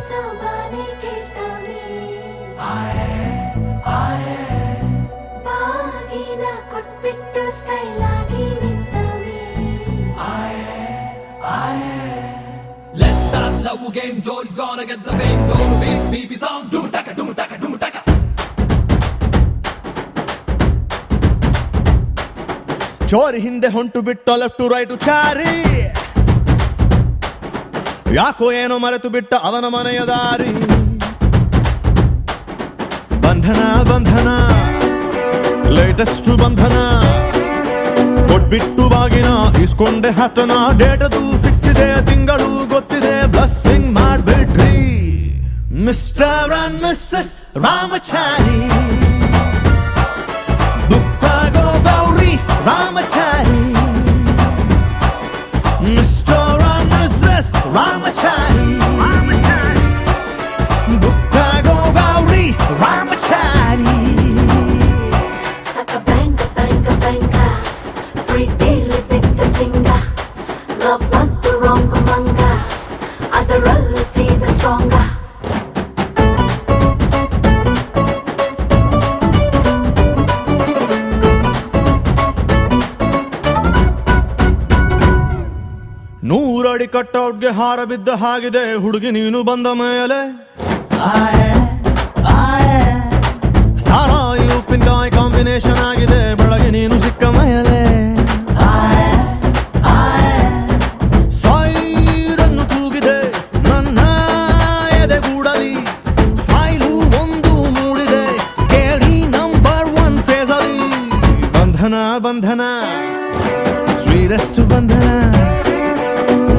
ಸೋಬಾನೆ ಕೇಳ್ತಾವ್ನೆ ಬಾಗಿನ ಕೊಟ್ಬಿಟ್ಟು ಸ್ಟೈಲ್ ಆಗಿ ನಿಂತವ್ನೆ Let's start love game, Jody's gonna get the fame. Go to baby song, doom taka, doom taka, doom taka. ಚೋರಿ ಹಿಂದೆ ಹೊಂಟು ಬಿಟ್ಟು left to right Chari ಯಾಕೋ ಏನೋ ಮರೆತು ಬಿಟ್ಟ ಅವನ ಮನೆಯ ದಾರಿ ಬಂಧನ ಬಂಧನ ಲೇಟೆಸ್ಟ್ ಬಂಧನ ಕೊಟ್ಬಿಟ್ಟು ಬಾಗಿನ ಇಸ್ಕೊಂಡೆ ಹತ್ತನ ಡೇಟದು ಫಿಕ್ಸ್ ಇದೆ ತಿಂಗಳು ಗೊತ್ತಿದೆ ಬ್ಲಸ್ಸಿಂಗ್ ಮಾಡ್ಬಿಟ್ರಿ ಮಿಸ್ಟರ್ ಅಂಡ್ ಮಿಸ್ಸಸ್ ರಾಮಚಾರಿ ದುಃಖಾಗೋ Gowri Ramachari mister and missus Ramachari ದುಃಖಾಗೋ Gowri Ramachari Saka banga banga banga ಪ್ರೀತಿಲಿ ಬಿದ್ದ ಸಿಂಗ ಲವ್ ಅಂತ ರಾಂಗ್ ಮಂಗ ಅದರಲ್ಲೂ ಸೀದ ಸ್ಟ್ರಾಂಗ ನೂರಡಿ ಕಟ್ಔಟ್ಗೆ ಹಾರ ಬಿದ್ದ ಹಾಗಿದೆ ಹುಡುಗಿ ನೀನು ಬಂದ ಮೇಲೆ ಸಾರಾಯಿ ಉಪ್ಪಿನಕಾಯಿ ಕಾಂಬಿನೇಷನ್ ಆಗಿದೆ ಬೆಳಗ್ಗೆ ನೀನು ಸಿಕ್ಕ ಮೇಲೆ ಸೈರನ್ನು ತೂಗಿದೆ ನನ್ನ ಎದೆಗೂಡಲಿ ಸ್ಮೈಲು ಒಂದು ಮೂಡಿದೆ ಕೇಳಿ ನಂಬರ್ 1 ಫೇಸಲ್ಲಿ ಬಂಧನ ಬಂಧನ ಸ್ವೀರೆಸ್ಟ್ ಬಂಧನ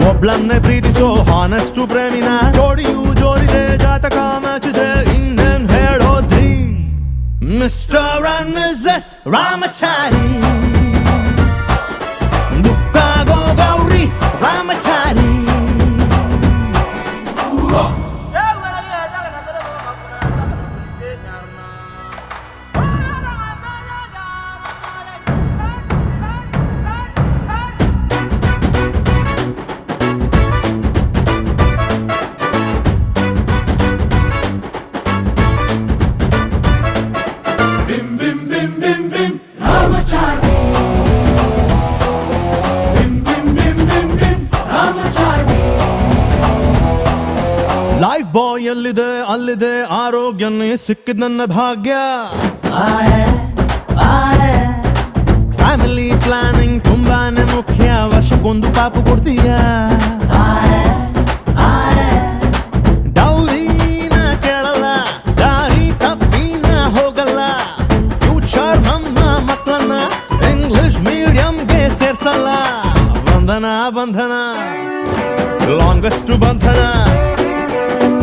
ಒಬ್ಳನ್ನೇ ಪ್ರೀತಿಸೋ ಹಾನೆಸ್ಟು ಪ್ರೇಮಿನ ಜೋಡಿಯು ಜೋರಿದೆ ಜಾತಕ ಮ್ಯಾಚಿದೆ ಇನ್ನೇನ್ ಹೇಳೋದ್ರಿ ಮಿಸ್ಟರ್ ಅಂಡ್ ಮಿಸ್ಸಸ್ ರಾಮಚಾರಿ ದುಃಖಾಗೋ Gowri Ramachari Bim bim bim bim bim, Ramachari. Bim bim bim bim bim, Ramachari. Lifebuoy ಎಲ್ಲಿದೆ ಅಲ್ಲಿದೆ ಆರೋಗ್ಯನೇ ಸಿಕ್ಕಿದ ನನ್ನ ಭಾಗ್ಯ ಫ್ಯಾಮಿಲಿ ಪ್ಲಾನಿಂಗ್ ತುಂಬಾನೇ ಮುಖ್ಯ ವರ್ಷಕ್ಕೊಂದು ಪಾಪು ಕೊಡ್ತೀಯ ಡೌರಿನ ಕೇಳಲ್ಲ ದಾರಿ ತಪ್ಪಿನ ಹೋಗಲ್ಲ ಫ್ಯೂಚರ್ ನಮ್ಮ ಮಕ್ಕಳನ್ನ ಇಂಗ್ಲಿಷ್ ಮೀಡಿಯಂಗೆ ಸೇರ್ಸಲ್ಲ ಬಂಧನ ಬಂಧನ ಲಾಂಗೆಸ್ಟ್ ಬಂಧನ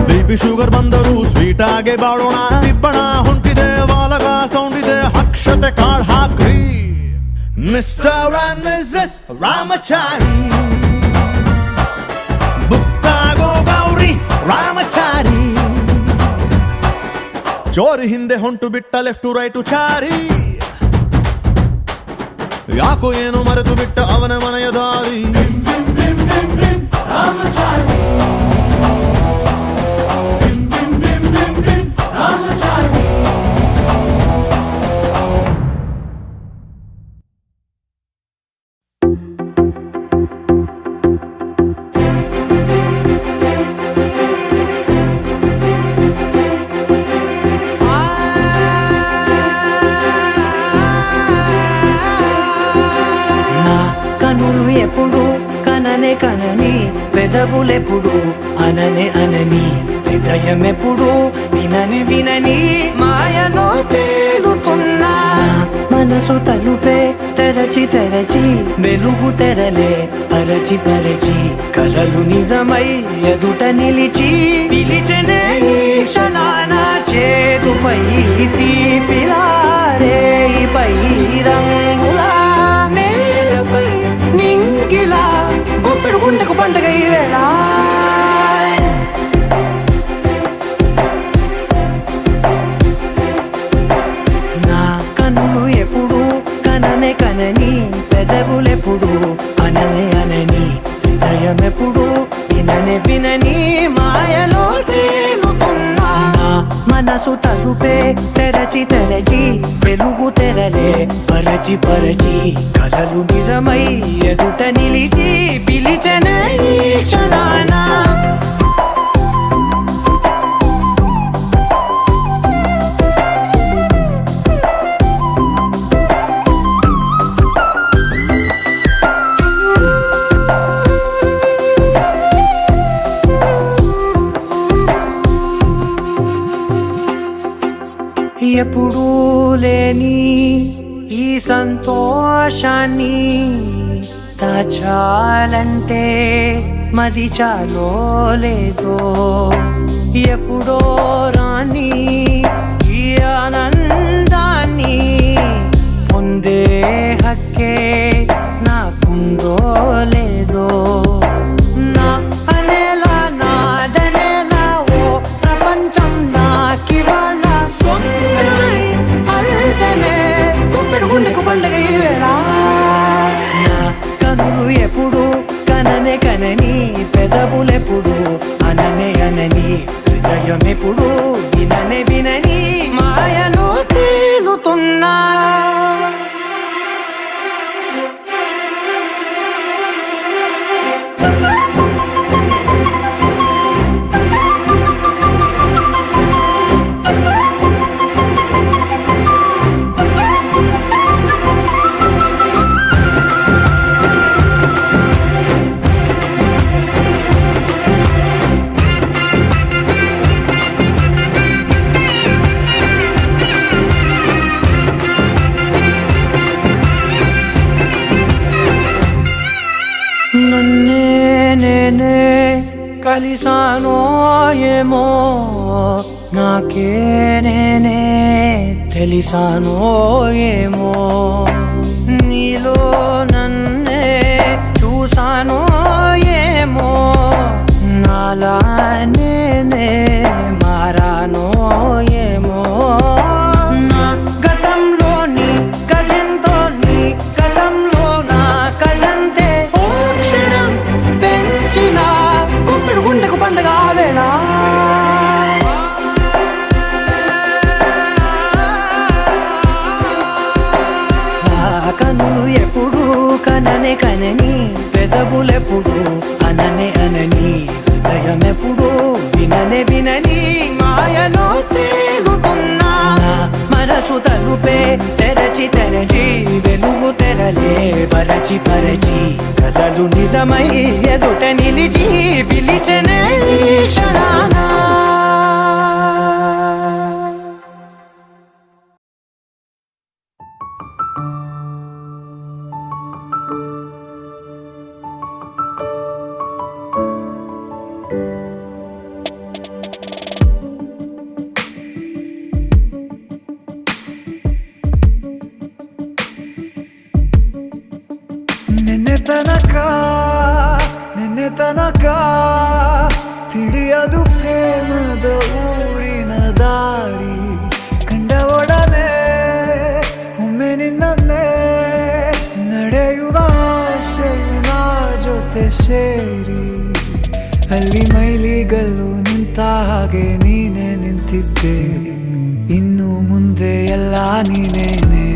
ಬಿಪಿ ಶುಗರ್ ಬಂದರು ಸ್ವೀಟ್ ಆಗಿ ಬಾಳೋಣ ತಿಬ್ಬಣ ಹೊಂಟಿದೆ ವಾಲಗ ಸೌಂಡ್ ಇದೆ ಅಕ್ಷತೆ ಕಾಳ್ ಹಾಕ್ರಿ ಮಿಸ್ಟರ್ ಅಂಡ್ ಮಿಸ್ಸಸ್ ರಾಮಚಾರಿ ಬುಕ್ಕಾಗೋ ಗೌರಿ ರಾಮಚಾರಿ ಚೋರಿ ಹಿಂದೆ ಹೊಂಟು ಬಿಟ್ಟ ಲೆಫ್ಟ್ ಟು ರೈಟ್ ಚಾರಿ ಯಾಕೋ ಏನು ಮರೆತು ಬಿಟ್ಟ ಅವನ ಮನೆಯ ದಾರಿ Bim bim bim bim bim, Ramachari. Bim bim bim bim bim, Ramachari. నా కనులు ఎప్పుడు కననే కనని పెదవులెప్పుడు అననే అనని హృదయం ఎప్పుడు వినని వినని మాయలో తేలుతున్నా మనసు తలుపే తెరచి తెరచి వెలుగు తెరలే పరచి పరచి కలలు నిజమై ఎదుట నిలిచి పిలిచనే ఈ క్షణాన చేతుపై తీపిలారే పై రంగులా నేలపై నింగిలా గుప్పెడు గుండెకు పండగ ఈ వేళ నా కన్నులు ఎప్పుడు కననే కనని పెదవులెప్పుడు అననే అనని హృదయం ఎప్పుడు విననే వినని మాయలో తేలుతున్నా. నా మనసు తలుపే తెరచి తెరచి వెలుగు తెరలే పరచి పరచి కలలు నిజమై ఎదుట నిలిచి పిలిచెనే ఈ క్షణాన. ఎప్పుడూ లేని ఈ సంతోషాన్ని దాచాలంటే మది చాలో లేదో. ఎప్పుడో రాని ఈ ఆనందాన్ని పొందే హక్కే నాకుందో లేదో. నా అనేలా నాదనేలా ఓ ప్రపంచం నాకివాళ్ళ సొంతమై అల్దనే గుప్పెడు గుండెకు పండగ ఈ వేళ. నా కనులు ఎప్పుడు కననే కనని పెదవులెప్పుడు అననే అనని హృదయం ఎప్పుడు విననే వినని మాయలో తేలుతున్నా. నన్నే నేనే కలిసానో ఏమో నాకే నేనే తెలిసానో ఏమో. నీలో నన్నే చూసానో ఏమో నాలా నేనే మారానో ఏమో. నా గతంలోని కథంతో నీ గతంలో నా కథంతే ఓ క్షణం పెంచిన గుప్పెడు గుండెకు పండగ వేళ. నా కనులు ఎప్పుడు కననే కనని పెదవులెప్పుడు అననే అనని హృదయం ఎప్పుడు విననే వినని మాయలో తేలుతున్నా. నా మనసు తలుపే తెరచి తెరచి వెలుగు తెరలే పరచి పరచి కలలు నిజమై ఎదుట నిలిచి పిలిచెనే ఈ క్షణాన. ನಿನ್ನೆ ತನಕ ತಿಳಿಯದು ಪ್ರೇಮದ ಊರಿನ ದಾರಿ. ಕಂಡ ಒಡನೆ ಒಮ್ಮೆ ನಿನ್ನೇ ನಡೆಯುವ ಆಸೆಯು ನಾ ಜೊತೆ ಸೇರಿ. ಅಲ್ಲಿ ಮೈಲಿಗಲ್ಲು ನಿಂತ ಹಾಗೆ ನೀನೆ ನಿಂತಿದ್ದೆ. ಇನ್ನು ಮುಂದೆ ಎಲ್ಲ ನೀನೇನೆ,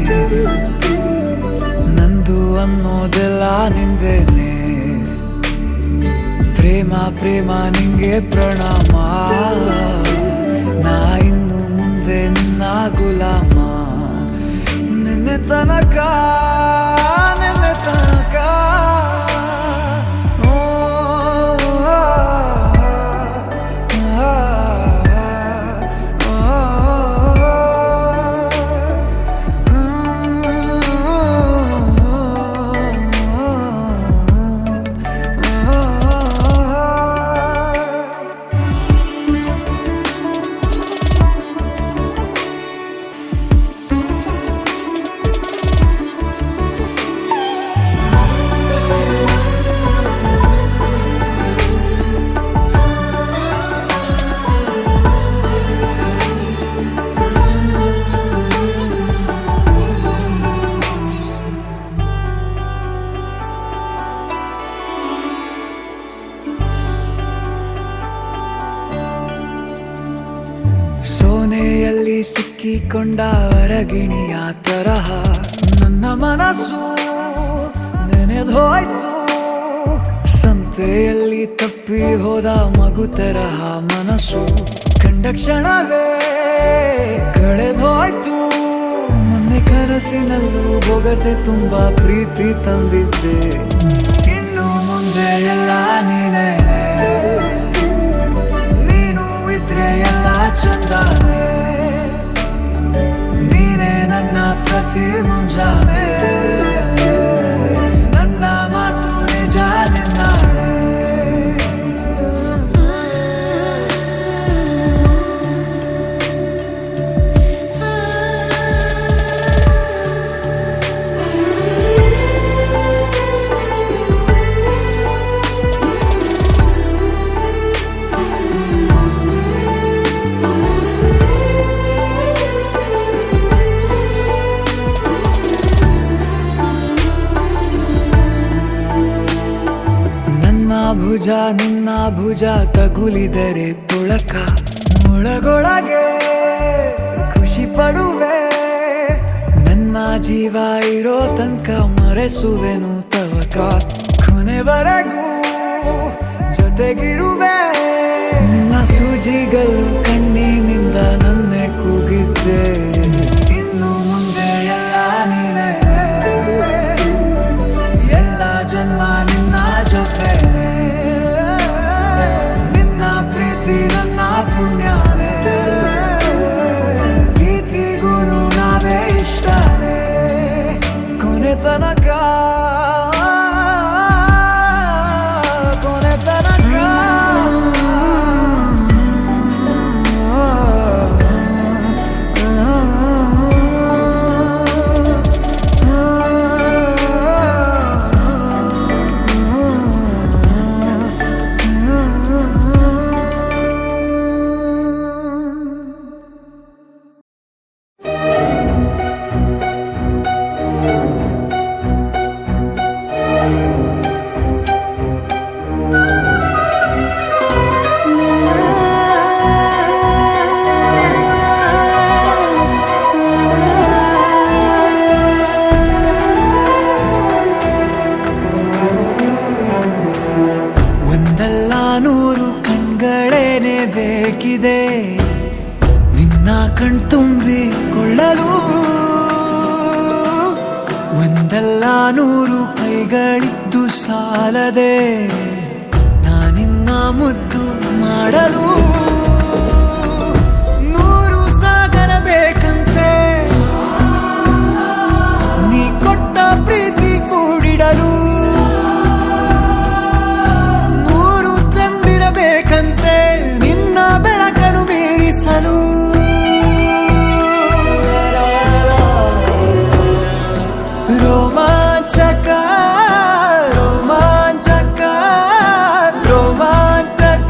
ನಂದು ಅನ್ನೋದೆಲ್ಲ ನಿಂದೇನೆ. ಪ್ರೇಮ ಪ್ರೇಮ ನಿಂಗೆ ಪ್ರಣಾಮ, ನಾ ಇನ್ನು ಮುಂದೆ ನಿನ್ನ ಗುಲಾಮ. ನಿನ್ನೆ ತನಕ ನಿನ್ನೆ ತನಕ ಸಂತೆಯಲ್ಲಿ ಸಿಕ್ಕಿಕೊಂಡ ಹೊರಗಿಣಿಯ ತರಹ ನನ್ನ ಮನಸ್ಸು ನೆನೆದೋಯ್ತು. ಸಂತೆಯಲ್ಲಿ ತಪ್ಪಿ ಹೋದ ಮಗು ತರಹ ಮನಸ್ಸು ಕಂಡ ಕ್ಷಣವೇ ಕಳೆದೋಯ್ತು. ಮೊನ್ನೆ ಕನಸಿನಲ್ಲೂ ಬೊಗಸೆ ತುಂಬಾ ಪ್ರೀತಿ ತಂದಿದ್ದೆ. ಇನ್ನು ಮುಂದೆ ಎಲ್ಲ ನೀನೇ, ನೀನು ಇದ್ರೆ ಎಲ್ಲ ಚಂದಾನೆ. ನೀನೇ ನನ್ನ ಪ್ರತಿ ಮುಂಜಾನೆ, ನನ್ನ ಮಾತು ನಿಜ ನಿನ್ನಾಳೆ. ಭುಜ ನಿನ್ನ ಭುಜ ತಗುಲಿದರೆ ತುಳಕ ಒಳಗೊಳಗೆ ಖುಷಿ ಪಡುವೆ. ನನ್ನ ಜೀವ ಇರೋ ತನಕ ಮರೆಸುವೆನು ತವಕ. ಕೊನೆವರೆಗೂ ಜೊತೆಗಿರುವೆ. ನಿನ್ನ ಸೂಜಿಗಳು ಕಣ್ಣಿನಿಂದ ನನ್ನೆ ಕೂಗಿದ್ದೆ. ಇನ್ನು ಮುಂದೆ ಎಲ್ಲ ನೀನೇ, ಎಲ್ಲ ಜನ್ಮ ನಿನ್ನ ಜೊತೆ. ನಿನ್ನ ಪ್ರೀತಿ ನನ್ನ ಪುಣ್ಯನೇ, ಪ್ರೀತಿಗೂ ನಾವೇ ಇಷ್ಟನೇ. ಕೊನೆ ತನಕ ಕೊನೆ ತನಕ ಬೇಕಿದೆ ನಿನ್ನ ಕಣ್ತುಂಬಿಕೊಳ್ಳಲು. ಒಂದಲ್ಲ ನೂರು ಕೈಗಳಿದ್ದು ಸಾಲದೆ ನಾನಿನ್ನ ಮುದ್ದು ಮಾಡಲು. ನೂರು ಸಾಗರ ಬೇಕಂತೆ ನೀ ಕೊಟ್ಟ ಪ್ರೀತಿ ಕೂಡಿಡಲು. ನೂರು ಚಂದಿರಬೇಕಂತೆ ನಿನ್ನ ಬೆಳಕನ್ನು ಮೀರಿಸಲು. ರೋಮಾಂಚಕ ರೋಮಾಂಚಕ ರೋಮಾಂಚಕ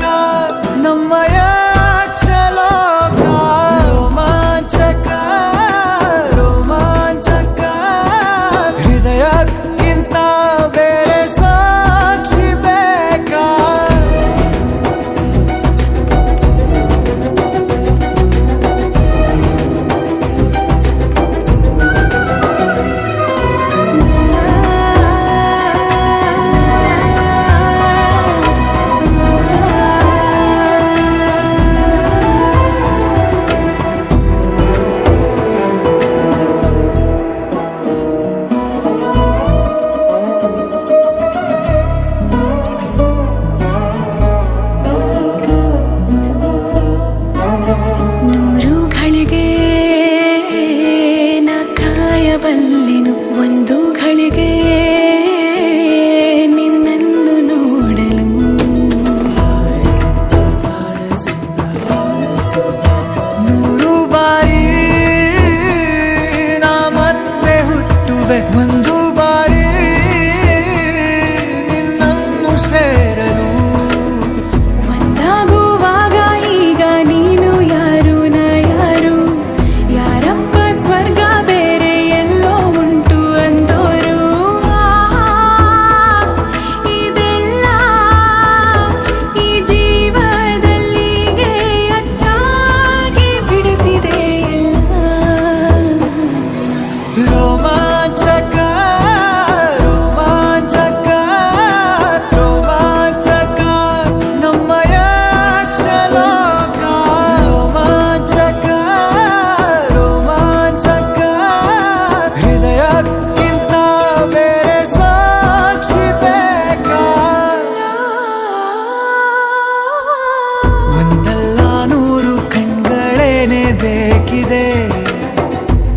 ಕಾಯುತ್ತಿದೆ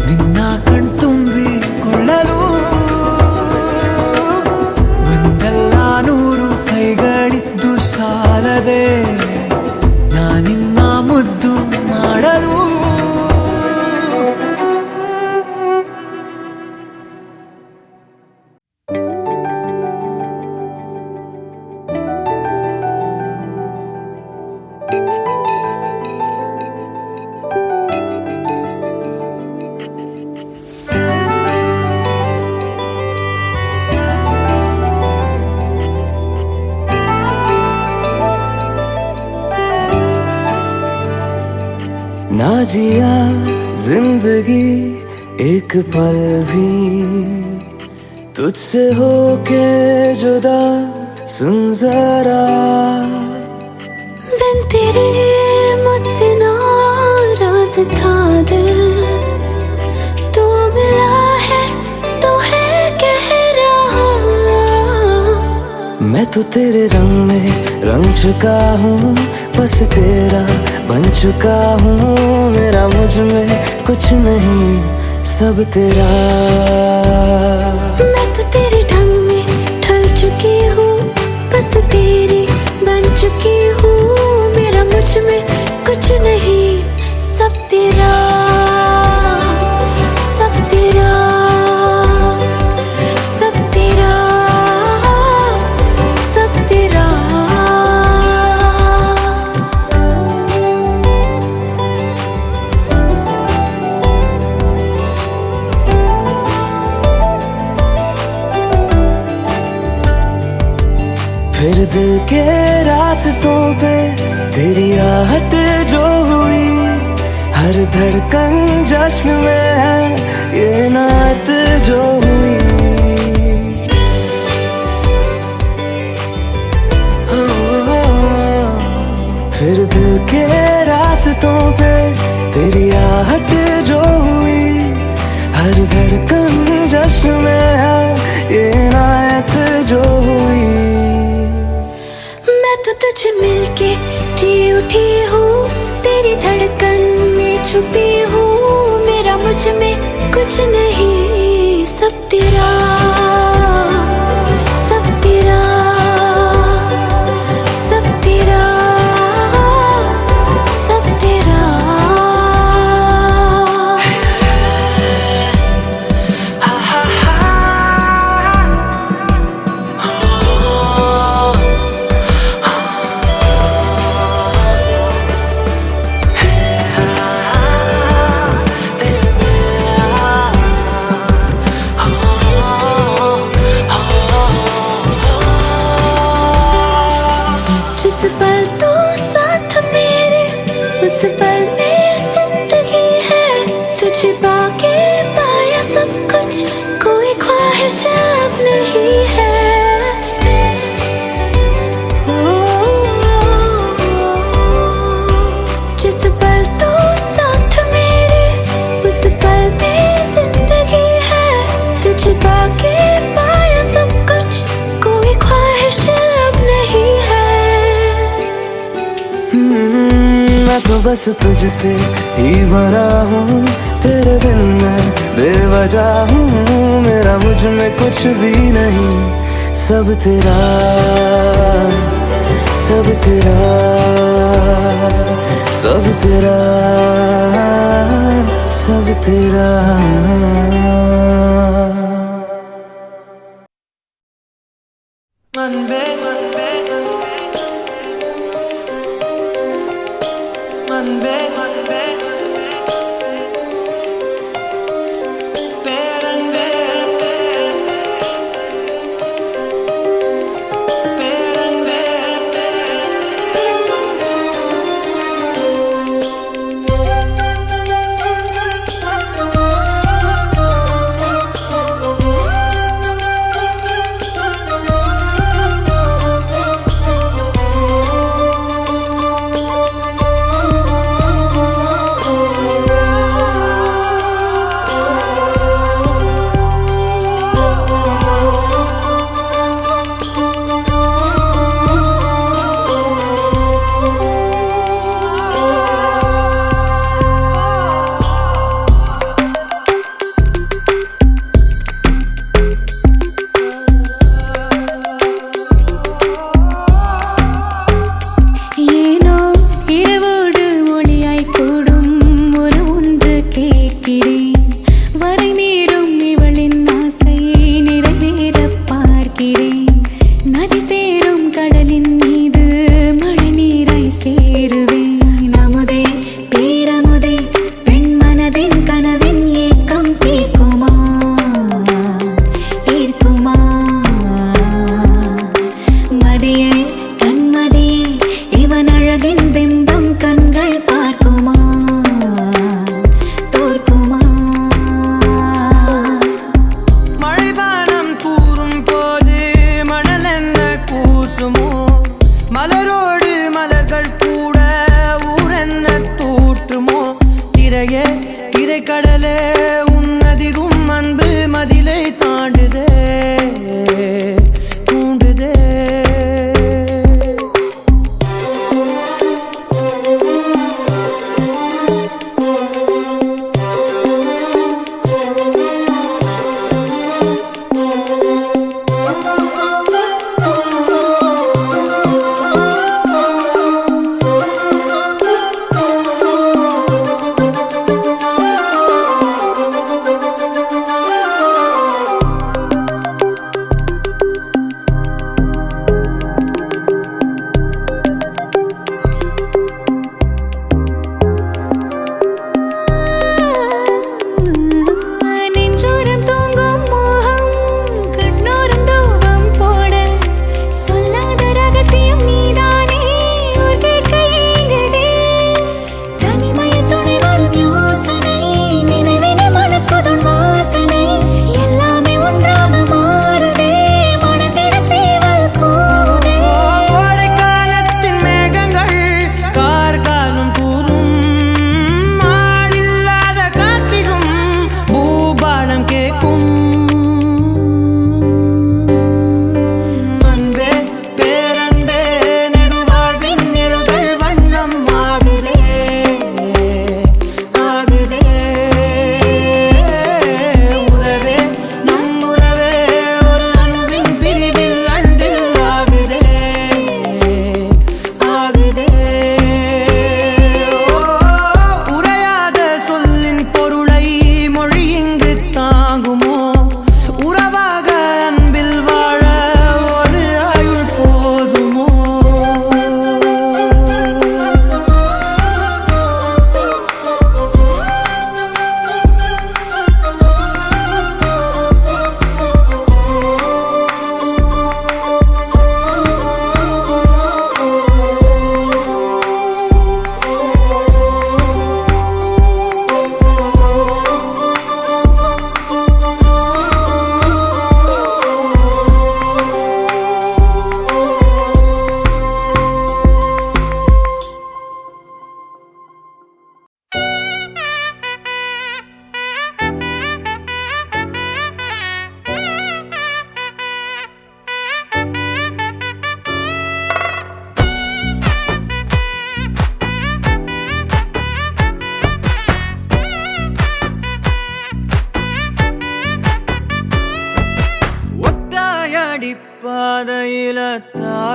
ನಿನ್ನ ಕಣ್ತುಂಬಿಕೊಳ್ಳಲು ಒಂದಲ್ಲ ನೂರು ಕೈಗಳಿದ್ದು ಸಾಲದೆ ನಾನಿನ್ನ ಮುದ್ದು ಮಾಡಲು ना जिया जिंदगी एक पल भी तुझसे होके जुदा सुन जरा बिन तेरे मुझसे नाराज था दिल तू मिला है तो है कह रहा मैं तो तेरे रंग में रंग चुका हूँ बस तेरा बन चुका हूँ मेरा मुझ में कुछ नहीं सब तेरा मैं तो तेरे ढंग में ढल चुकी हूँ बस तेरी बन चुकी हूँ मेरा मुझ में कुछ नहीं सब तेरा सब तेरा सब तेरा सब तेरा फिर दिल के रास्तों पे तेरी आहट जो हुई हर धड़कन जश्न में है ये नात जो हुई फिर दिल के रास्तों पे तेरी आहट जो हुई हर धड़कन जश्न में है ये नात जो हुई मैं तो तुझे मिलके जी उठी हूँ तेरी धड़कन में छुपी हूँ मेरा मुझ में कुछ नहीं सब तेरा सब तेरा सब तेरा सब तेरा जिस पल तो साथ मेरे उस पल में जिंदगी है तुझे पाके पाया सब कुछ कोई ख्वाहिश अब नहीं है जिस पल तो साथ मेरे उस पल में जिंदगी है तुझे पाके पाया सब कुछ कोई ख्वाहिश अब नहीं है मैं तो बस तुझसे ही भरा हूँ तेरे बिन मैं बेवजह हूँ मेरा मुझ में कुछ भी नहीं सब तेरा सब तेरा सब तेरा सब तेरा मन बे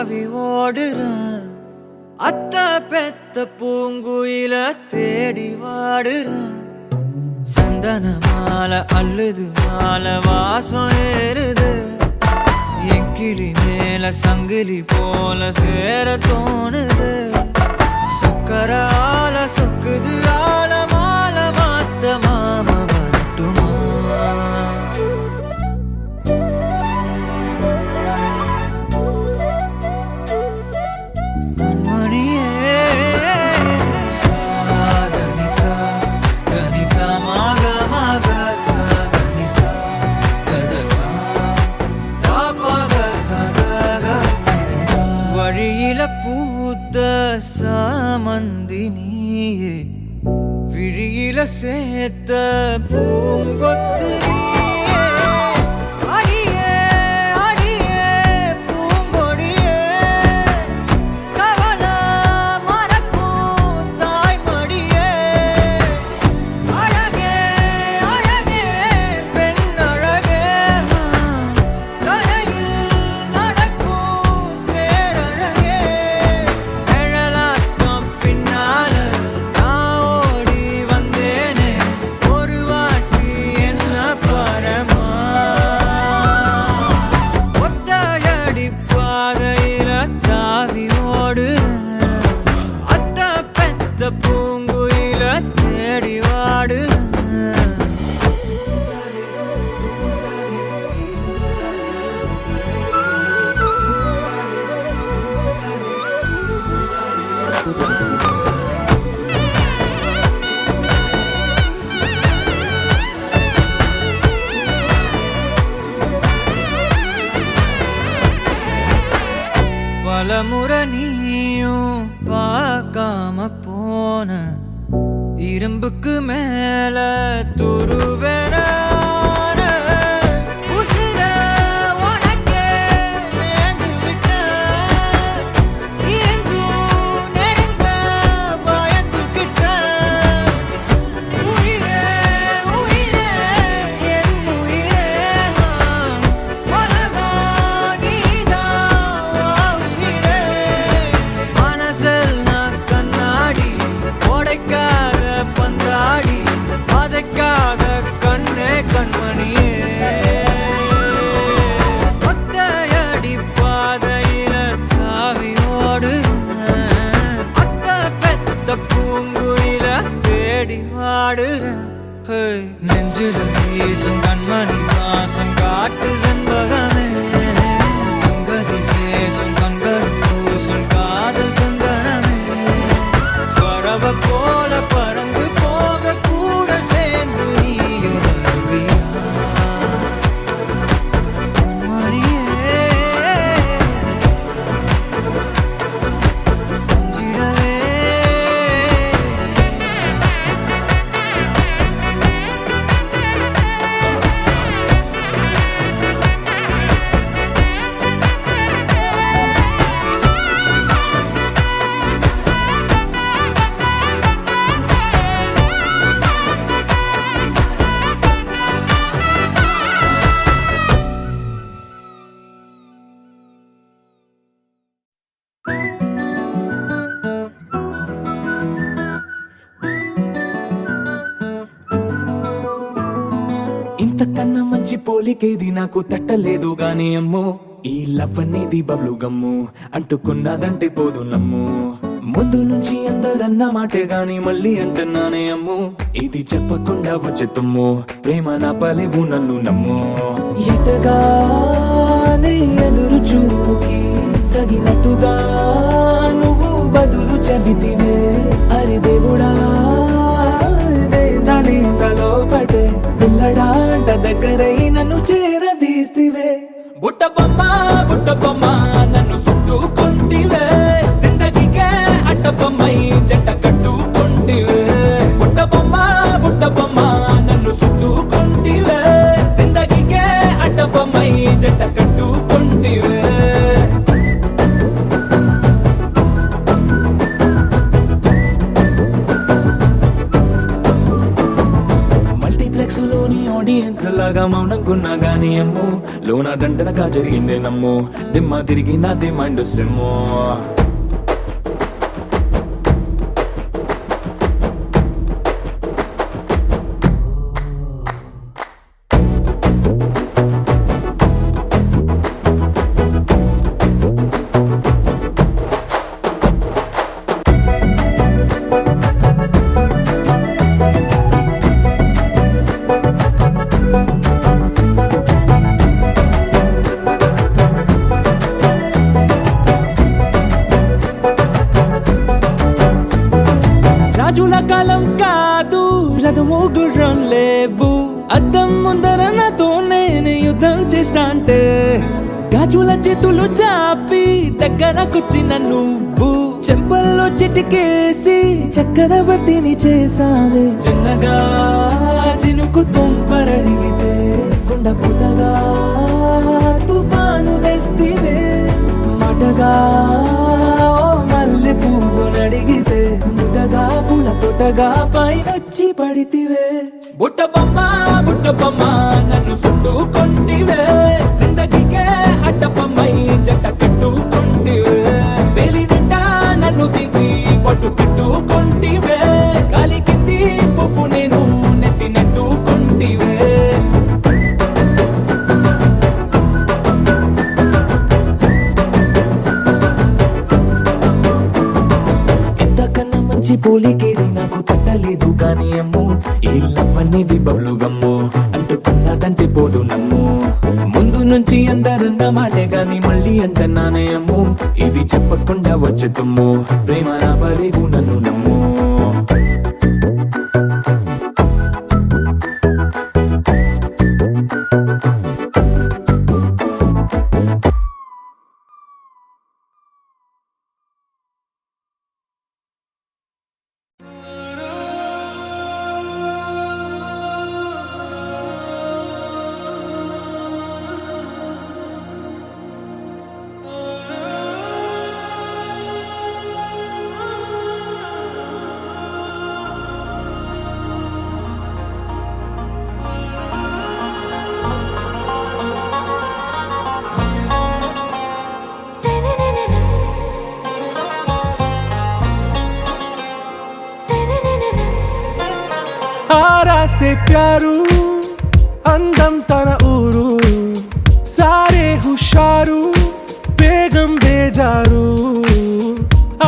தாவி ஓடுறான் அத்த பெத்த பூங்குயில தேடி வாடுறான் சந்தன மாலை அள்ளுது மாலை வாசம் ஏறுது என் கிளி மேல சங்கிலி போல சேர தோணுது சக்கர ஆல சொக்குது ஆல மால மாத்த மாம வரட்டுமா கண்மணியே சாதனி சா கனி சா மாக மாக சாதனி சா கத சா தாபக சதக சிதனி சா வழியில பூத்த சாமந்தி நீயே விழியில சேர்த்த பூங்கொத்து நீயே அடியே அடியே பூங்கொடியே கவல மறக்கும் தாய்மடியே அழகே அழகே பெண் அழகே கரையில் நடக்கும் தேரழகே நிழலாட்டம் பின்னால நான் ஓடி வந்தேனே ஒரு வாட்டி என்ன பரமா ஒத்தையடி பாதையில தாவி ஓடுறேன் அத்த பெத்த பூங்குயில தேடி வாடுறேன் பலமுறை நீயும் பார்க்காம போன இரும்புக்கு மேல துருவேன உசிர உனக்கே நேர்ந்து விட்ட எங்கும் நெருங்க பயந்துகிட்ட உயிரே உயிரே என் உயிரே உலகா நீதான் உயிரே மனசில் நான் கண்ணாடி உடைக்காத பந்தாடி வதைக்காத கண்ணே கண்மணியே ஒத்தையடி பாதையில தாவி ஓடுறேன் அத்த பெத்த பூங்குயில தேடி வாடுறேன் நெஞ்சில வீசும் கண்மணி வாசம் காட்டு செண்பகமே சங்கதி பேசும் கண்கள் பூசும் காதல் சந்தனமே பறவ போல பறந்து போக கூட சேர்ந்து நீயும் வருவியா கண்மணியே கொஞ்சிடவே ఇంతకన్నా మంచి పోలికేది నాకు తట్టలేదు గాని అమ్మో ఈ లవ్ అనేది బబ్లు గమ్ము అంటుకున్నదంటే పోదు నమ్ము ముందు నుంచి అందరన్న మాటే గాని మళ్ళీ అంటున్నానే అమ్ము ఇది చెప్పకుండా వచ్చే తుమ్ము ప్రేమ నా పలేవు నన్ను నమ్ము ఎటగానే ఎదురు చూకి తగినట్టుగా నువ్వు బదులు చెబితివే అరి దేవుడా దాని తలో పటే పిల్లడాంట దగ్గరై నన్ను చేరదీస్తివే బుట్ట బొమ్మ నన్ను చుట్టుకుంటివే జిందగీకే అట్ట బొమ్మై జంట కట్టుకుంటివే బుట్ట బొమ్మ నన్ను చుట్టుకుంటివే జిందగీకే అట్ట బొమ్మై జంట కట్టుకుంటివే ఆడియన్స్ లాగా మౌనంకున్నా గానీ అమ్ము లోన దండనగా జరిగిందే నమ్ము దిమ్మ తిరిగి నా దిమ్మండు సిమ్ము రాజుల కాలం కాదు రథము గుర్రం లేవు అద్దం ముందర నాతో నేను యుద్ధం చేస్తా అంటే గాజుల చేతులు చాపి దగ్గరకొచ్చిన నువ్వు చెంపల్లో చిటికేసి చక్రవర్తిని చేసావే చిన్నగా చినుకు తుంపరడిగితే కుండ పుతగా తుఫాను తెస్తివే మాటగా మల్లె పువ్వు నడిగితే ముదగా పుల తొటగా పైనొచ్చి పడితివే బుట్ట బొమ్మ నన్ను సుట్టుకొంటివే జిందగీకే అడ్డపమ్మై జంట కట్టుకొంటివే వేలి నిండా నన్ను తీసి పట్టు పెట్టుకొంటివే కాలి కింది పువ్వు నేను నెత్తి నెట్టుకొంటివే పోలికేది నాకు తట్టలేదు కానీ అమ్ము ఈ లవ్ అనేది బబ్లు గమ్ము అంటుకున్నదంటే పోదు నమ్ము ముందు నుంచి అందరన్న మాటే గాని మళ్ళీ అంటున్నానే అమ్ము ఇది చెప్పకుండా వచ్చే తుమ్ము ప్రేమ నా పరేగు నన్ను నమ్ము से प्यारू అందం తన ఊరు సారే హుషారు బేగం బేజారు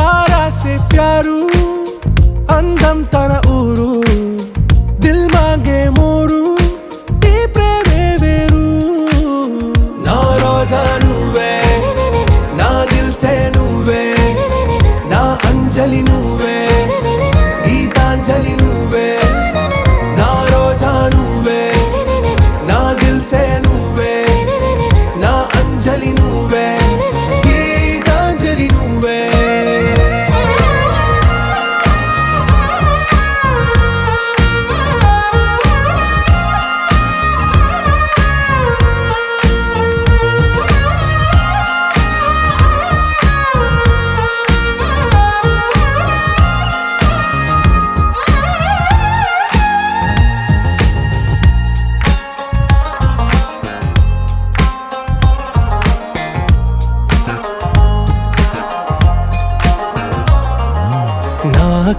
ఆరా से प्यारू అందం తన ఊరు దిల్ మాంగే మోరు ఈ ప్రేమే వేరు నా రోజా నువ్వే నా దిల్ సే నువ్వే నా అంజలి నువ్వే గీతాంజలి నువ్వే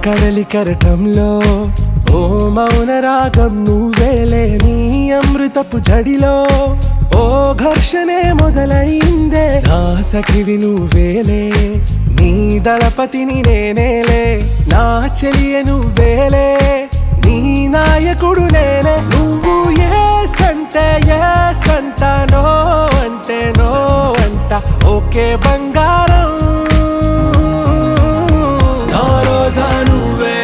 కడలి కరటంలో ఓ మౌన రాగం నువ్వేలే నీ అమృతపు జడిలో ఓ ఘర్షణే మొదలైందే నా సఖివి నువ్వేలే నీ దళపతిని నేనేలే నా చెలియ నువ్వేలే నీ నాయకుడు నేనే నువ్వు ఏ సంట నో అంటే నో అంట ఓకే బంగారం నువ్వే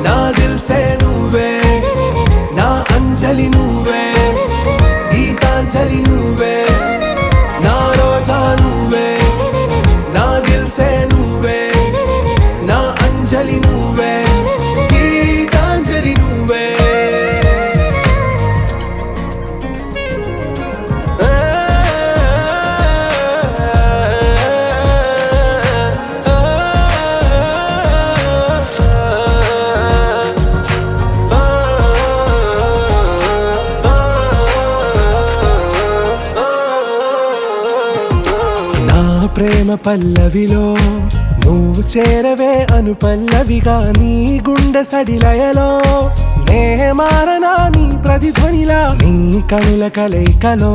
నా దిల్ సే నువ్వే నా అంజలి నువ్వే గీతాంజలి నువ్వే నా రోజా నువ్వే నా దిల్ సే నువ్వే నా అంజలి నువ్వే గీతాంజలి నువ్వే పల్లవిలో నువ్వు చేరవే అను పల్లవిగా నీ గుండె సడిలయలో నే మారనా నీ ప్రతిధ్వనిలా నీ కనుల కలయికలో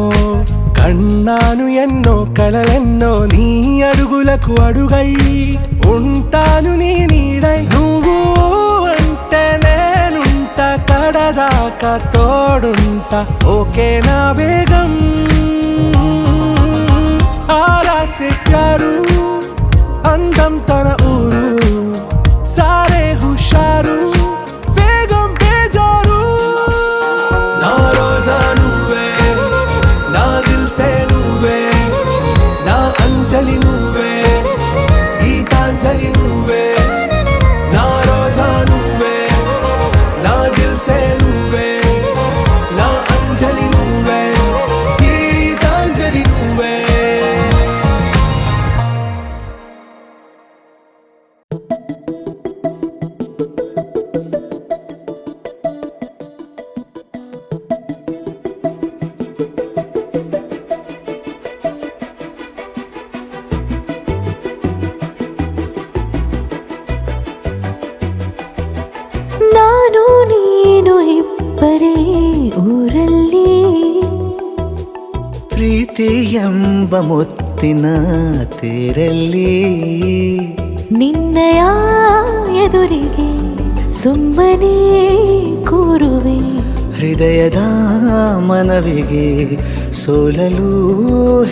కన్నాను ఎన్నో కలలెన్నో నీ అడుగులకు అడుగై ఉంటాను నీ నీడై నువ్వు అంటే నేనుంట కడదాకా తోడుంటా ఓకే నా బేగం ఆరాసే ప్యారు అందం తన ఊరు సారే హుషారు బేగం బేజారు నా రోజా నువ్వే నా దిల్సే నువ్వే నా అంజలి నువ్వే గీతాంజలి నువ్వే నా రోజా నువ్వే నా దిల్సే నువ్వే నా అంజలి నువ్వే గీతాంజలి నువ్వే ನಾನು ನೀನು ಇಬ್ಬರೇ ಊರಲ್ಲಿ ಪ್ರೀತಿ ಎಂಬ ಮುತ್ತಿನ ತೇರಲ್ಲಿ ನಿನ್ನಯ ಎದುರಿಗೆ ಸುಮ್ಮನೆ ಕೂರುವೆ ಹೃದಯದ ಮನವಿಗೆ ಸೋಲಲು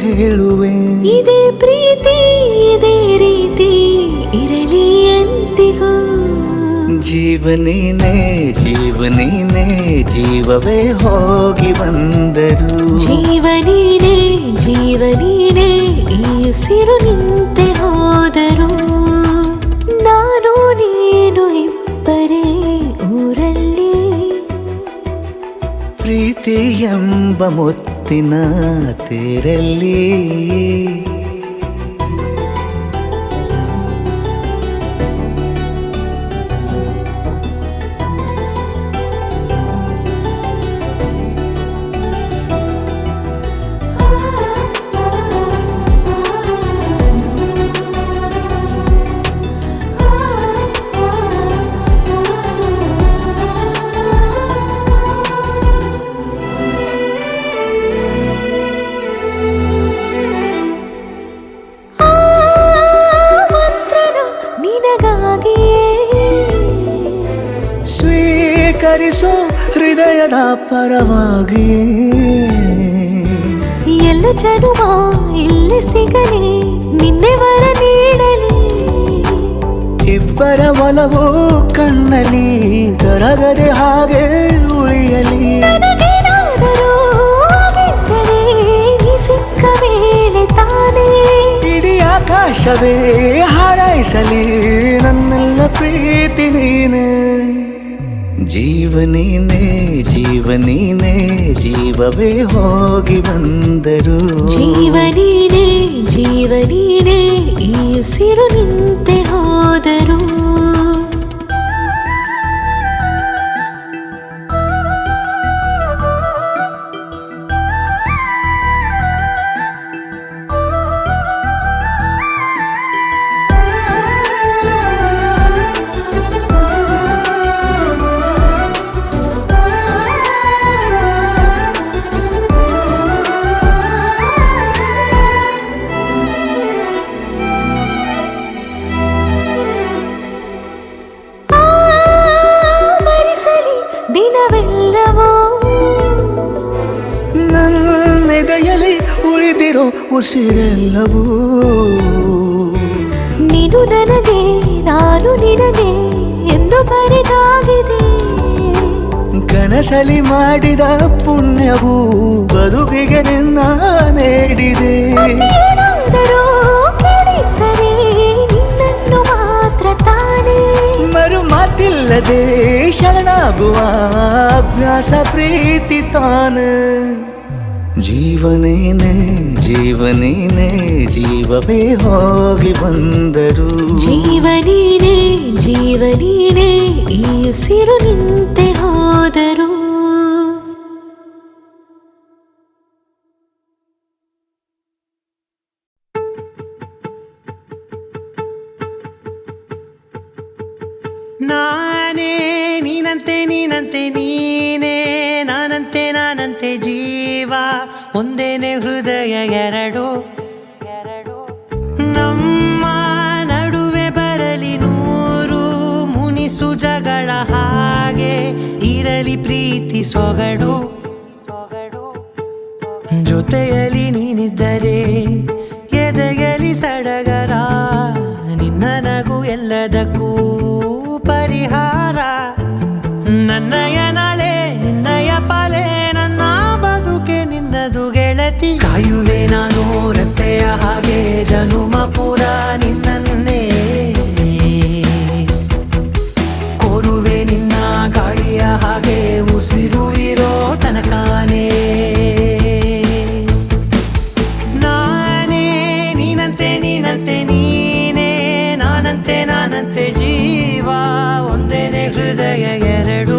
ಹೇಳುವೆ ಇದೇ ಪ್ರೀತಿ ಇದೇ ರೀತಿ ಇರಲಿ ಎಂದಿಗೂ ಜೀವನೇನೆ ಜೀವನೇನೆ ಜೀವವೇ ಹೋಗಿ ಬಂದರು ಜೀವನೀನೇ ಜೀವನೀನೇ ಈ ಉಸಿರು ನಿಂತೆ ಹೋದರು ನಾನು ನೀನು ಇಬ್ಬರೇ ಊರಲ್ಲಿ ಪ್ರೀತಿ ಎಂಬ ಮುತ್ತಿನ ತೇರಲ್ಲಿ ಸ್ವೀಕರಿಸೋ ಹೃದಯದ ಪರವಾಗಿ ಎಲ್ಲ ಜನುಮ ಇಲ್ಲಿ ಸಿಗಲಿ ನಿನ್ನೆ ವರ ನೀಡಲಿ ಇಬ್ಬರ ಒಲವು ಕಣ್ಣಲಿ ಕರಗದೆ ಹಾಗೆ ಉಳಿಯಲಿ ನನಗೇನಾದರೂ ಆಗಿದ್ದರೆ ನೀ ಸಿಕ್ಕ ವೇಳೆ ತಾನೇ ಇಡೀ ಆಕಾಶವೇ ಹಾರೈಸಲಿ ನನ್ನೆಲ್ಲ ಪ್ರೀತಿ ನೀನೆ ಜೀವನೇನೆ ಜೀವನೇನೆ ಜೀವವೇ ಹೋಗಿ ಬಂದರು ಜೀವನೀನೇ ಜೀವನೀನೇ ಈ ಉಸಿರು ನಿಂತೆ ಹೋದರು ದಿನವೆಲ್ಲವೋ ನನ್ನೆದೆಯಲ್ಲಿ ಉಳಿದಿರೋ ಉಸಿರೆಲ್ಲವೂ ನೀನು ನನಗೆ ನಾನು ನಿನಗೆ ಎಂದು ಬರೆದಾಗಿದೆ ಕನಸಲಿ ಮಾಡಿದ ಪುಣ್ಯವು ಬದುಕಿಗೆ ನಿನ್ನ ನೀಡಿದೆ ಏನಾದರೂ ಕೇಳಿದ್ದರೆ ನಿನ್ನನ್ನು ಮಾತ್ರ ತಾನೇ ಮರು ಮಾತಿಲ್ಲದೆ ಶರಣಾಗುವ ಅಭ್ಯಾಸ ಪ್ರೀತಿ ತಾನ ಜೀವನೇನೆ ಜೀವನೇನೆ ಜೀವವೇ ಹೋಗಿ ಬಂದರು ಜೀವನೀನೇ ಜೀವನೀನೇ ಈ ಉಸಿರು ನಿಂತೆ ಹೋದರು ನಾನೇ ನೀನಂತೆ ನೀನಂತೆ ನೀನೇ ನಾನಂತೆ ನಾನಂತೆ ಜೀವ ಒಂದೇನೆ ಹೃದಯ ಎರಡು ನಮ್ಮ ನಡುವೆ ಬರಲಿ ನೂರು ಮುನಿಸು ಜಗಳ ಹಾಗೆ ಇರಲಿ ಪ್ರೀತಿ ಸೊಗಡು ಜೊತೆಯಲ್ಲಿ ನೀನಿದ್ದರೆ ಎದೆಯಲಿ ಸಡಗರ ನಿನ್ನ ನಗು ಎಲ್ಲದಕ್ಕೂ ಪರಿಹಾರ ನನ್ನಯ ನಾಳೆ ನಿನ್ನಯ ಪಾಲೆ ನನ್ನ ಬದುಕೆ ನಿನ್ನದು ಗೆಳತಿ ಕಾಯುವೆ ನಾನು ರೆಪ್ಪೆಯ ಹಾಗೆ ಜನುಮ ಪುರ ನಿನ್ನನ್ನೇ ಕೋರುವೆ ನಿನ್ನ ಗಾಳಿಯ ಹಾಗೆ ಉಸಿರು ಇರೋ ತನಕಾನೇ ನಾನೇ ನೀನಂತೆ ನೀನಂತೆ ನೀನೇ ನಾನಂತೆ ನಾನಂತೆ ಜೀವ ಒಂದೇನೆ ಹೃದಯ ಎರಡು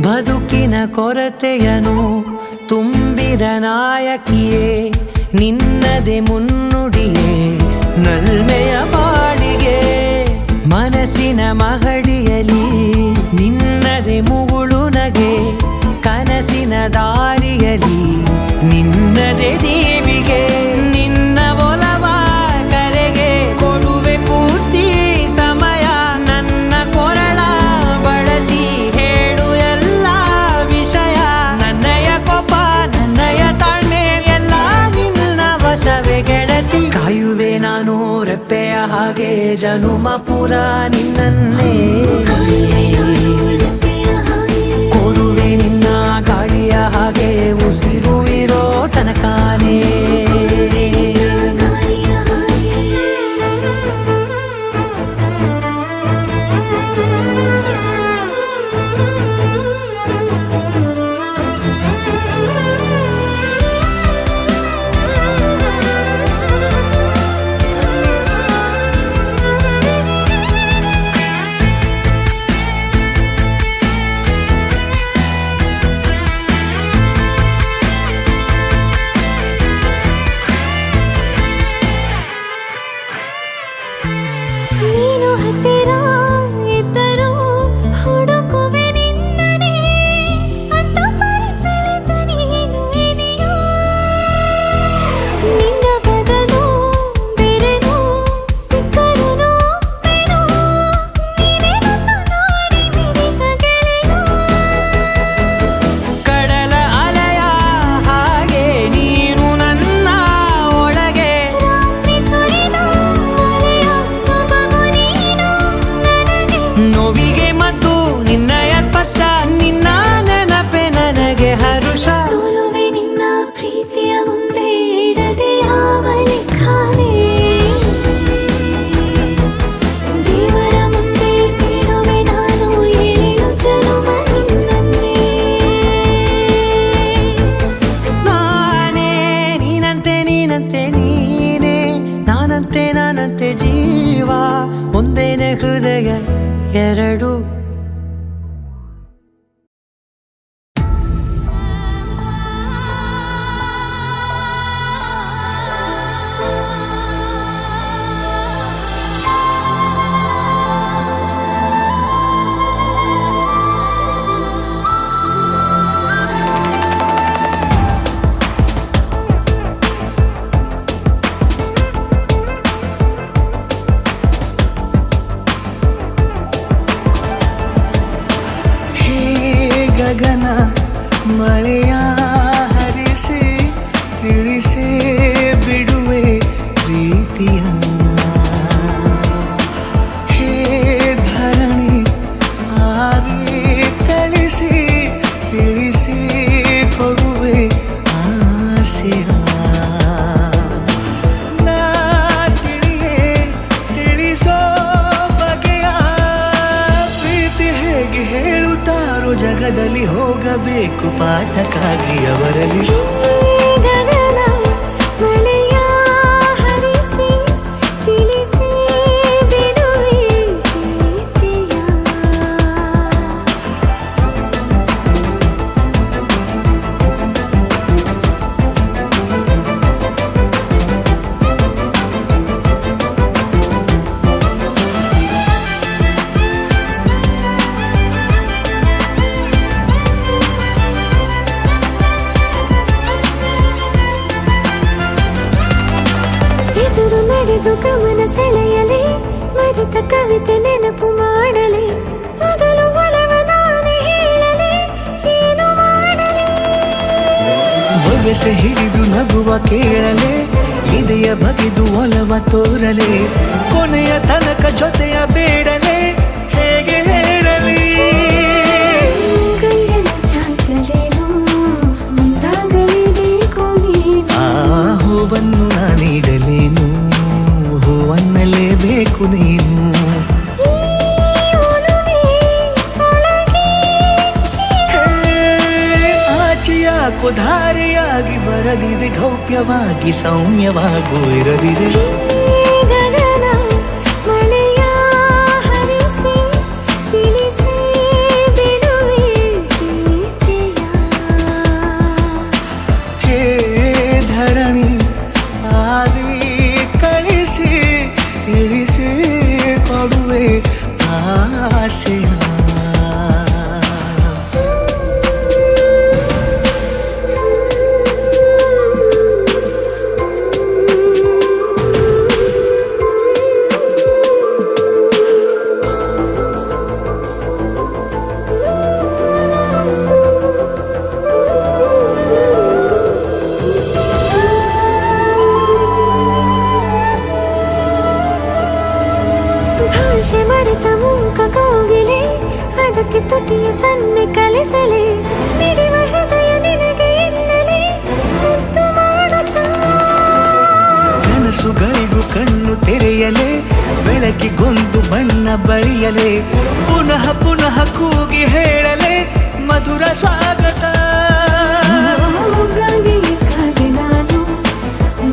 ಬದುಕಿನ ಕೊರತೆಯನು ತುಂಬಿದ ನಾಯಕಿಯೇ ನಿನ್ನದೆ ಮುನ್ನುಡಿಯೇ ನಲ್ಮೆಯ ಬಾಳಿಗೆ ಮನಸ್ಸಿನ ಮಹಡಿಯಲಿ ನಿನ್ನದೆ ಮುಗುಳು ನಗೆ ಕನಸಿನ ದಾರಿಯಲಿ ನಿನ್ನದೆ ದೇವಿಗೆ ನಿನ್ನ ಒಲವ ಕರೆಗೆ ಕೊಡುವೆ ಪೂರ್ತಿ ಸಮಯ ನನ್ನ ಕೊರಳ ಬಳಸಿ ಹೇಳು ಎಲ್ಲ ವಿಷಯ ನನ್ನಯ ಕೋಪ ನನ್ನಯ ತಾಳ್ಮೆ ಎಲ್ಲ ನಿನ್ನ ವಶವೇ ಗೆಳತಿ ಕಾಯುವೆ ನಾನು ರೆಪ್ಪೆಯ ಹಾಗೆ ಜನುಮ ಪುರ ನಿನ್ನನ್ನೇ ಕೋರುವೆ ನಿನ್ನ ಗಾಳಿಯ ಹಾಗೆ ಉಸಿರು ಇರೋ ತನಕಾನೇ ನೀನು ಹತ್ತಿರ ಇದ್ದರೂ ಹುಡುಕುವೆ ನಿನ್ನನೇ ಅಂತ ಪರಿಸಳಿತ ನೀನು ಇದೆಯೋ ನಿನ್ನ ಬದಲು ಬೇರೆನೋ ಸಿಕ್ಕರೂ ಬೇನೋ ನೀನೇ ನನ್ನ ನಾಡಿ ಮಿಡಿತ ಗೆಳೆಯೋ ಕಡಲ ಅಲೆಯ ಹಾಗೆ ನೀನು ನನ್ನ ಒಳಗೆ ರಾತ್ರಿ ಸುರಿದ ಮಳೆಯ ಸೊಬಗು ನೀನು ನನಗೆ ನೋವಿಗೆ ಮದ್ದು ನಿನ್ನಯ ಸ್ಪರ್ಶ ನಿನ್ನ ನೆನಪೆ ನನಗೆ ಹರುಷ ಸೋಲುವೆ ನಿನ್ನ ಪ್ರೀತಿಯ ಮುಂದೆ ಇಡದೆ ಯಾವ ಲೆಕ್ಕನೇ ದೇವರ ಮುಂದೆ ಬೀಳುವೆ ನಾನು ಏಳು ಜನುಮ ನಿನ್ನನ್ನೇ ನಾನೇ ನೀನಂತೆ ನೀನಂತೆ ನೀನೇ ನಾನಂತೆ ನಾನಂತೆ ಜೀವ ಒಂದೇನೆ ಹೃದಯ ಎರಡು ಗಗನ ಮಳೆಯ ಹರಿಸಿ ತಿಳಿಸಿ ಬಿಡುವೆ ಪ್ರೀತಿಯ ಹೇ ಧರಣಿ ಆವಿ ಕಳಿಸಿ ತಿಳಿಸಿ ಕೊಡುವೆ ಆಸೆಯ ನಾ ತಿಳಿಯೇ ತಿಳಿಸೋ ಬಗೆಯ ಪ್ರೀತಿ ಹೇಗೆ ಹೇಳು ಹುಡುಕೋ ಜಗದಲ್ಲಿ ಹೋಗಬೇಕು ಪಾಠಕ್ಕಾಗಿ ಅವರಲ್ಲಿ. ಗಗನ ಮಳೆಯ ಹರಿಸಿ ತಿಳಿಸಿ ಬಿಡುವೆ ಪ್ರೀತಿಯ. ಎದುರು ನಡೆದು ಗಮನ ಸೆಳೆಯಲಿ ಮರೆತ ಕವಿತೆ ನೆನಪು ಮಾಡಲಿ ಮೊದಲು ಒಲವ ನಾನೇ ಹೇಳಲಿ ಏನು ಮಾಡಲಿ. ಬೊಗಸೆ ಹಿಡಿದು ನಗುವ ಕೇಳಲೆ ಇದೆಯ ಬಗೆದು ಒಲವ ತೋರಲೆ ಕೊನೆಯ ತನಕ ಜೊತೆಯ ಬೇಡಲೆ ಹೇಗೆ ಹೇಳಲಿ. ಕೈಯನ್ನು ಚಾಚಲೇನು ಮುಂದಾಗಲೇಬೇಕು ನೀನು. ಆ ಹೂವನ್ನು ನಾನೀಡಲೇನು ಹೂವನ್ನಲೇಬೇಕು ನೀನು. ಈ ಒಲವೇ ಒಳಗೆ ಆಚೆಯಾಕೋ ಧಾರೆಯಾಗಿ ಬರದಿದೆ ಗೌಪ್ಯವಾಗಿ ಸೌಮ್ಯವಾಗೂ ಇರದಿದೆ. ಗಗನ ಮಳೆಯ ಹರಿಸಿ ತಿಳಿಸಿ ಬಿಡುವೆ ಪ್ರೀತಿಯ. ಹೇ ಧರಣಿ ಆವಿ ಕಳಿಸಿ ತಿಳಿಸಿ ಕೊಡುವೆ ಆಸೆಯ. ಭಾಷೆ ಮರೆತ ಮೂಕ ಕೋಗಿಲೆ ಅದಕ್ಕೆ ತುಟಿಯ ಸನ್ನೆ ಕಲಿಸಲಿ ಮಿಡಿವ ಹೃದಯ ನಿನಗೆ ಎನ್ನಲಿ ಮುದ್ದು ಮಾಡುತ್ತಾ. ಕನಸುಗಳಿಗೂ ಕಣ್ಣು ತೆರೆಯಲೆ ಬೆಳಕಿಗೊಂದು ಬಣ್ಣ ಬಳಿಯಲೆ ಪುನಃ ಪುನಃ ಕೂಗಿ ಹೇಳಲೆ ಮಧುರ ಸ್ವಾಗತ. ಮೊಗ್ಗಾಗಿ ಕಾಗೆ ನಾನು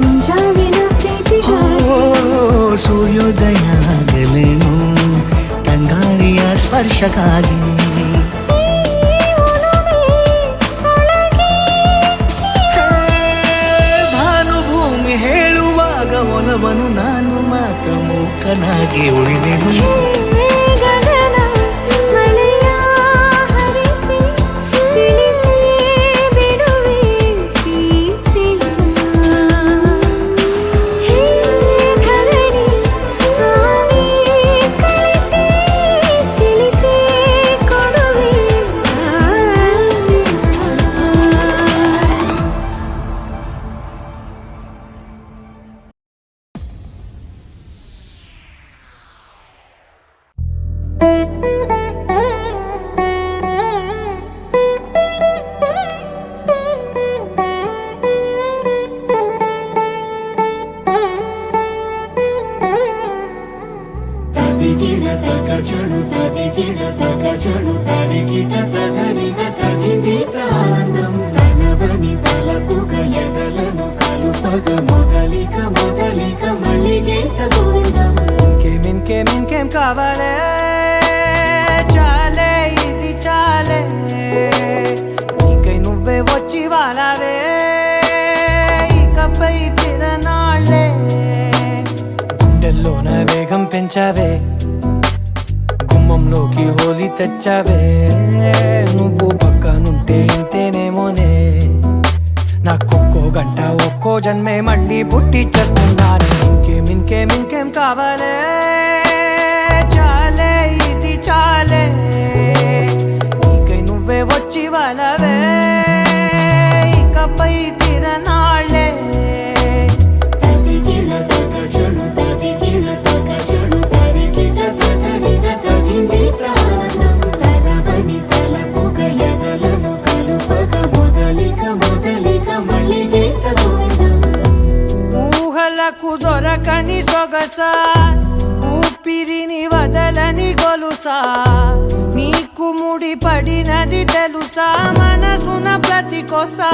ಮುಂಜಾವಿನ ಪ್ರೀತಿಗಾಗಿ. ಸೂರ್ಯೋದಯ ಆಗಲೇನು ತಂಗಾಳಿಯ ಸ್ಪರ್ಶಕ್ಕಾಗಿ. ಭಾನುಭೂಮಿ ಹೇಳುವಾಗ ಒಲವನು ನಾನು ಮಾತ್ರ ಮೂಕನಾಗಿ ಉಳಿದೆನು. ಗಗನ ಮಳೆಯ ಹರಿಸಿ ತಿಳಿಸಿ ಬಿಡುವೆ ಪ್ರೀತಿಯ. ಹೇ ಧರಣಿ ಆವಿ ಕಳಿಸಿ ತಿಳಿಸಿ ಕೊಡುವೆ ಆಸೆಯ. ತದಿಗಿಡ ತಗ ಚಣು ತದಿಗಿಡ ತಗ ಚಣು ತರಿಗಿಡ ತದರಿನ ತದಿದೀತ ಆನಂದಂ ತನವನಿ ತಲಪುಗ ಎದಲನು ಕಲುಪಗ ಮೊದಲಿಗ ಮೊದಲಿಗ ಮಳ್ಳಿಗೇತ ಗೋವಿಂದಂ. ఇంకేం కావాలే చాలే ఇది చాలే నీకై నువ్వే వచ్చి వాలావే ఇకపై తిరనాళ్ళే గుండెల్లోన వేగం పెంచావే గుమ్మంలోకి హోలీ తెచ్చావే నువ్వు పక్కనుంటే ఇంతేనేమోనే నాకొక్కో గంట ఒక్కో జన్మే మళ్ళీ పుట్టి చేస్తున్నాను. ఇంకేం కావాలే చాలే ఇది చాలే నీకై నువ్వే వచ్చి వాలవే ఇకపై తిరనాళ్ళే. తదిగిడ తగ చణు తదిగిడ తగ చణు తరిగిడ తదరిన తదిదీత ఆనందం తనవని తలపుగ ఎదలను కలుపగ మొదలిక మొదలిక మళ్ళిగేత గోవిందం. ఊహలకు దొరకని సొగసా ఊపిరిని వదలని గొలుసా నీకు ముడి పడినది తెలుసా మనసున ప్రతి కొసా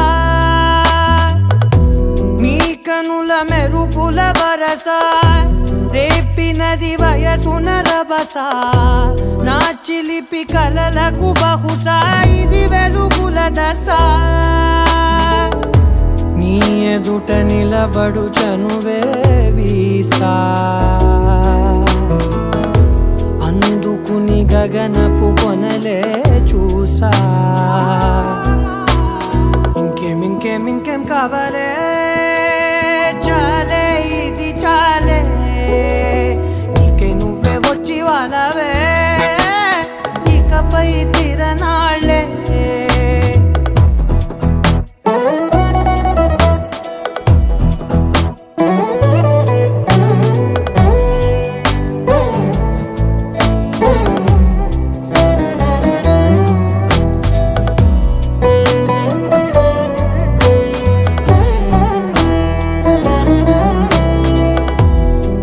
మీ కనుల మెరుపుల వరస రేపినది వయసున రభస నా చిలిపి కలలకు బహుశా ఇది వెలుగుల దశ నీ ఎదుట నిలబడు చనువే వీసా అందుకుని గగనపు కొనలే చూసా ఇంకేం కావాలే చాలే ఇది చాలే నీకే నువ్వే వచ్చి వాళ్ళవే ఇకపై తిరనాళ్ళే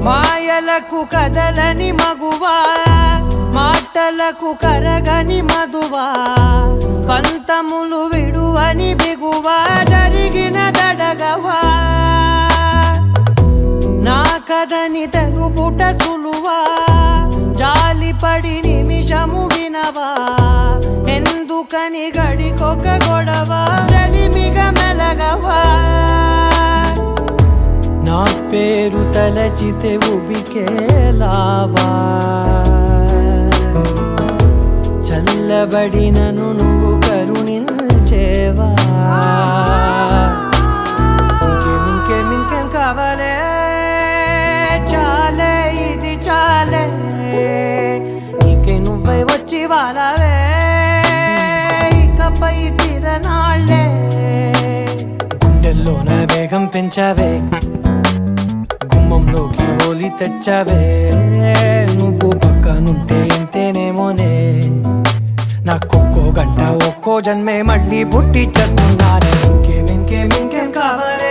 మాయలకు కదలని మగువా మాటలకు కరగని మధువా పంతములు విడువని బిగువా జరిగిన దడగవా నా కదని తెలుపుట సులువా జాలిపడి నిమిషము వినవా ఎందుకని గడికొక గొడవ రలిమిగ మెలగవా నా పేరు తలచితే ఉబికేలావా చల్లబడినను నువ్వు కరుణించేవా ఇంకేం కావాలే చాలే ఇది చాలే నీకే నువ్వే వచ్చి వాళ్ళవే ఇకపై తిరనాళ్ళే గుండెల్లోన వేగం పెంచావే గుమ్మంలోకి హోలీ తెచ్చావే నువ్వు పక్కనుంటే ఇంతేనేమోనే నాకొక్కో గంట ఒక్కో జన్మే మళ్ళీ పుట్టి చేస్తున్నానే ఇంకేం కావాలే